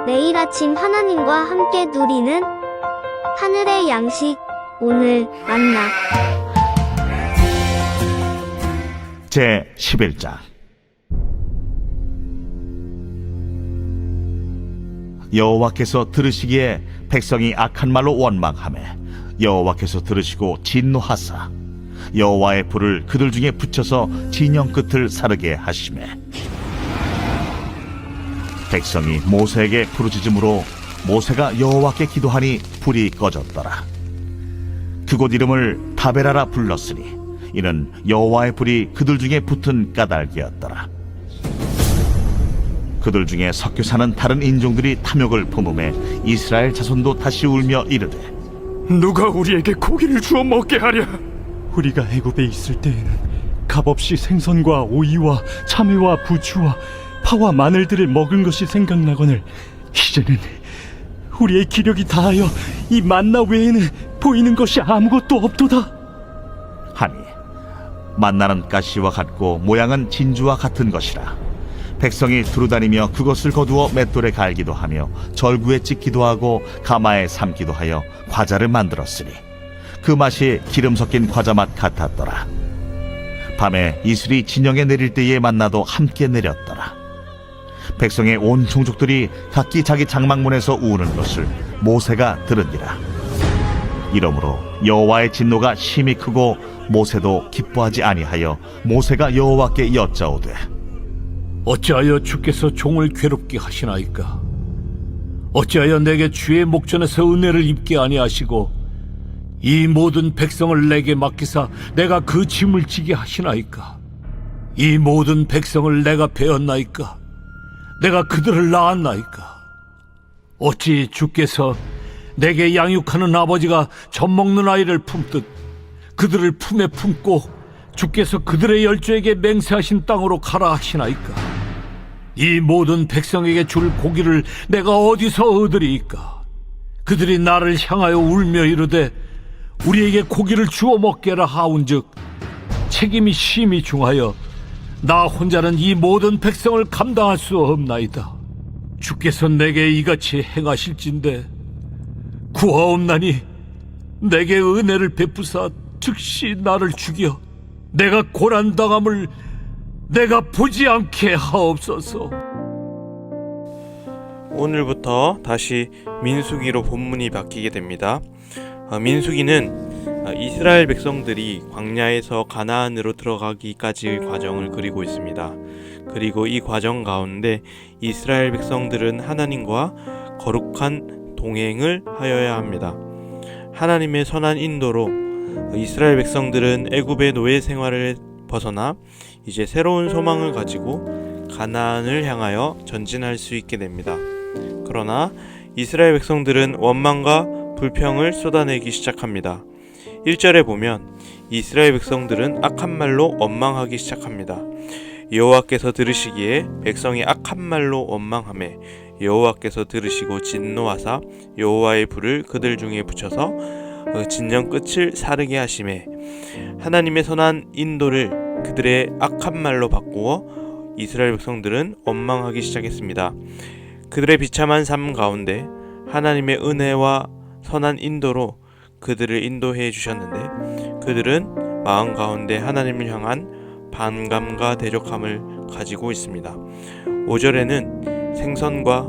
매일 아침 하나님과 함께 누리는 하늘의 양식, 오늘 만나. 제 11장. 여호와께서 들으시기에 백성이 악한 말로 원망하매 여호와께서 들으시고 진노하사 여호와의 불을 그들 중에 붙여서 진영 끝을 사르게 하시매 백성이 모세에게 부르짖음으로 모세가 여호와께 기도하니 불이 꺼졌더라. 그곳 이름을 다베라라 불렀으니 이는 여호와의 불이 그들 중에 붙은 까닭이었더라. 그들 중에 섞여 사는 다른 인종들이 탐욕을 품음에 이스라엘 자손도 다시 울며 이르되 누가 우리에게 고기를 주어 먹게 하랴? 우리가 애굽에 있을 때에는 값없이 생선과 오이와 참외와 부추와 파와 마늘들을 먹은 것이 생각나거늘 이제는 우리의 기력이 다하여 이 만나 외에는 보이는 것이 아무것도 없도다. 하니 만나는 가시와 같고 모양은 진주와 같은 것이라 백성이 두루다니며 그것을 거두어 맷돌에 갈기도 하며 절구에 찍기도 하고 가마에 삶기도 하여 과자를 만들었으니 그 맛이 기름 섞인 과자 맛 같았더라. 밤에 이슬이 진영에 내릴 때에 만나도 함께 내렸더라. 백성의 온 종족들이 각기 자기 장막문에서 우는 것을 모세가 들으니라. 이러므로 여호와의 진노가 심히 크고 모세도 기뻐하지 아니하여 모세가 여호와께 여짜오되 어찌하여 주께서 종을 괴롭게 하시나이까? 어찌하여 내게 주의 목전에서 은혜를 입게 아니하시고 이 모든 백성을 내게 맡기사 내가 그 짐을 지게 하시나이까? 이 모든 백성을 내가 베었나이까? 내가 그들을 낳았나이까? 어찌 주께서 내게 양육하는 아버지가 젖먹는 아이를 품듯 그들을 품에 품고 주께서 그들의 열조에게 맹세하신 땅으로 가라 하시나이까? 이 모든 백성에게 줄 고기를 내가 어디서 얻으리이까? 그들이 나를 향하여 울며 이르되 우리에게 고기를 주어 먹게라 하온즉 책임이 심히 중하여 나 혼자는 이 모든 백성을 감당할 수 없나이다. 주께서 내게 이같이 행하실진데 구하옵나니 내게 은혜를 베푸사 즉시 나를 죽여 내가 고난당함을 내가 보지 않게 하옵소서. 오늘부터 다시 민수기로 본문이 바뀌게 됩니다. 민수기는 이스라엘 백성들이 광야에서 가나안으로 들어가기까지의 과정을 그리고 있습니다. 그리고 이 과정 가운데 이스라엘 백성들은 하나님과 거룩한 동행을 하여야 합니다. 하나님의 선한 인도로 이스라엘 백성들은 애굽의 노예 생활을 벗어나 이제 새로운 소망을 가지고 가나안을 향하여 전진할 수 있게 됩니다. 그러나 이스라엘 백성들은 원망과 불평을 쏟아내기 시작합니다. 1절에 보면 이스라엘 백성들은 악한 말로 원망하기 시작합니다. 여호와께서 들으시기에 백성이 악한 말로 원망하매 여호와께서 들으시고 진노하사 여호와의 불을 그들 중에 붙여서 진영 끝을 사르게 하시매 하나님의 선한 인도를 그들의 악한 말로 바꾸어 이스라엘 백성들은 원망하기 시작했습니다. 그들의 비참한 삶 가운데 하나님의 은혜와 선한 인도로 그들을 인도해 주셨는데 그들은 마음 가운데 하나님을 향한 반감과 대적함을 가지고 있습니다. 5절에는 생선과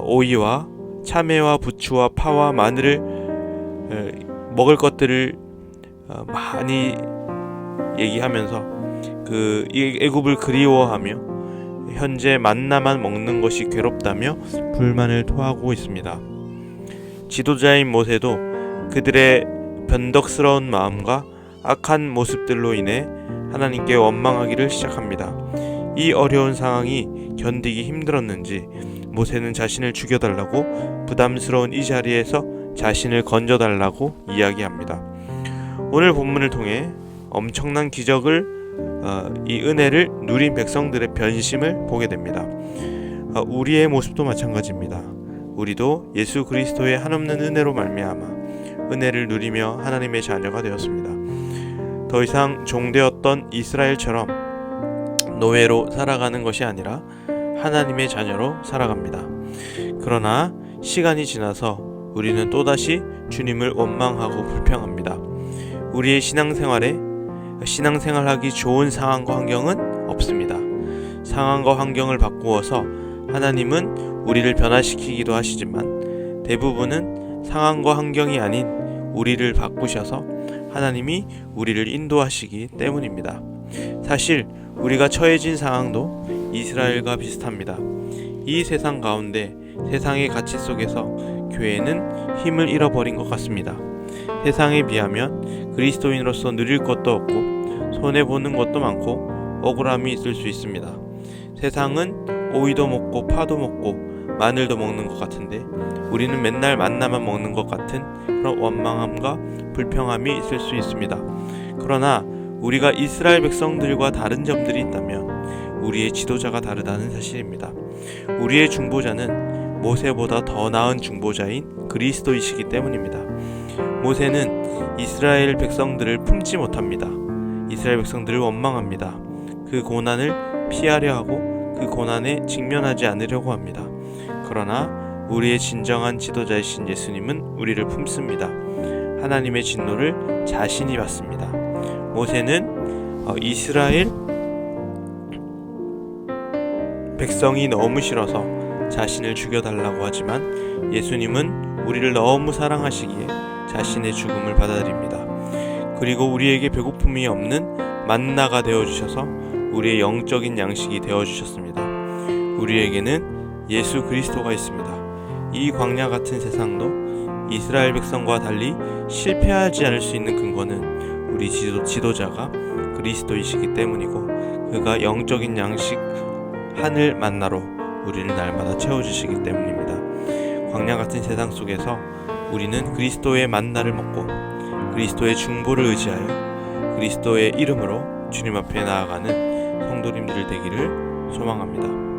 오이와 참외와 부추와 파와 마늘을 먹을 것들을 많이 얘기하면서 이 애굽을 그리워하며 현재 만나만 먹는 것이 괴롭다며 불만을 토하고 있습니다. 지도자인 모세도 그들의 변덕스러운 마음과 악한 모습들로 인해 하나님께 원망하기를 시작합니다. 이 어려운 상황이 견디기 힘들었는지 모세는 자신을 죽여달라고 부담스러운 이 자리에서 자신을 건져달라고 이야기합니다. 오늘 본문을 통해 엄청난 기적을 이 은혜를 누린 백성들의 변심을 보게 됩니다. 우리의 모습도 마찬가지입니다. 우리도 예수 그리스도의 한없는 은혜로 말미암아 은혜를 누리며 하나님의 자녀가 되었습니다. 더 이상 종되었던 이스라엘처럼 노예로 살아가는 것이 아니라 하나님의 자녀로 살아갑니다. 그러나 시간이 지나서 우리는 또다시 주님을 원망하고 불평합니다. 우리의 신앙생활하기 좋은 상황과 환경은 없습니다. 상황과 환경을 바꾸어서 하나님은 우리를 변화시키기도 하시지만 대부분은 상황과 환경이 아닌 우리를 바꾸셔서 하나님이 우리를 인도하시기 때문입니다. 사실 우리가 처해진 상황도 이스라엘과 비슷합니다. 이 세상 가운데 세상의 가치 속에서 교회는 힘을 잃어버린 것 같습니다. 세상에 비하면 그리스도인으로서 누릴 것도 없고 손해보는 것도 많고 억울함이 있을 수 있습니다. 세상은 오이도 먹고 파도 먹고 마늘도 먹는 것 같은데 우리는 맨날 만나만 먹는 것 같은 그런 원망함과 불평함이 있을 수 있습니다. 그러나 우리가 이스라엘 백성들과 다른 점들이 있다면 우리의 지도자가 다르다는 사실입니다. 우리의 중보자는 모세보다 더 나은 중보자인 그리스도이시기 때문입니다. 모세는 이스라엘 백성들을 품지 못합니다. 이스라엘 백성들을 원망합니다. 그 고난을 피하려 하고 그 고난에 직면하지 않으려고 합니다. 그러나 우리의 진정한 지도자이신 예수님은 우리를 품습니다. 하나님의 진노를 자신이 받습니다. 모세는 이스라엘 백성이 너무 싫어서 자신을 죽여달라고 하지만 예수님은 우리를 너무 사랑하시기에 자신의 죽음을 받아들입니다. 그리고 우리에게 배고픔이 없는 만나가 되어주셔서 우리의 영적인 양식이 되어주셨습니다. 우리에게는 예수 그리스도가 있습니다. 이 광야 같은 세상도 이스라엘 백성과 달리 실패하지 않을 수 있는 근거는 우리 지도자가 그리스도이시기 때문이고 그가 영적인 양식 하늘 만나로 우리를 날마다 채워주시기 때문입니다. 광야 같은 세상 속에서 우리는 그리스도의 만나를 먹고 그리스도의 중보를 의지하여 그리스도의 이름으로 주님 앞에 나아가는 성도님들 되기를 소망합니다.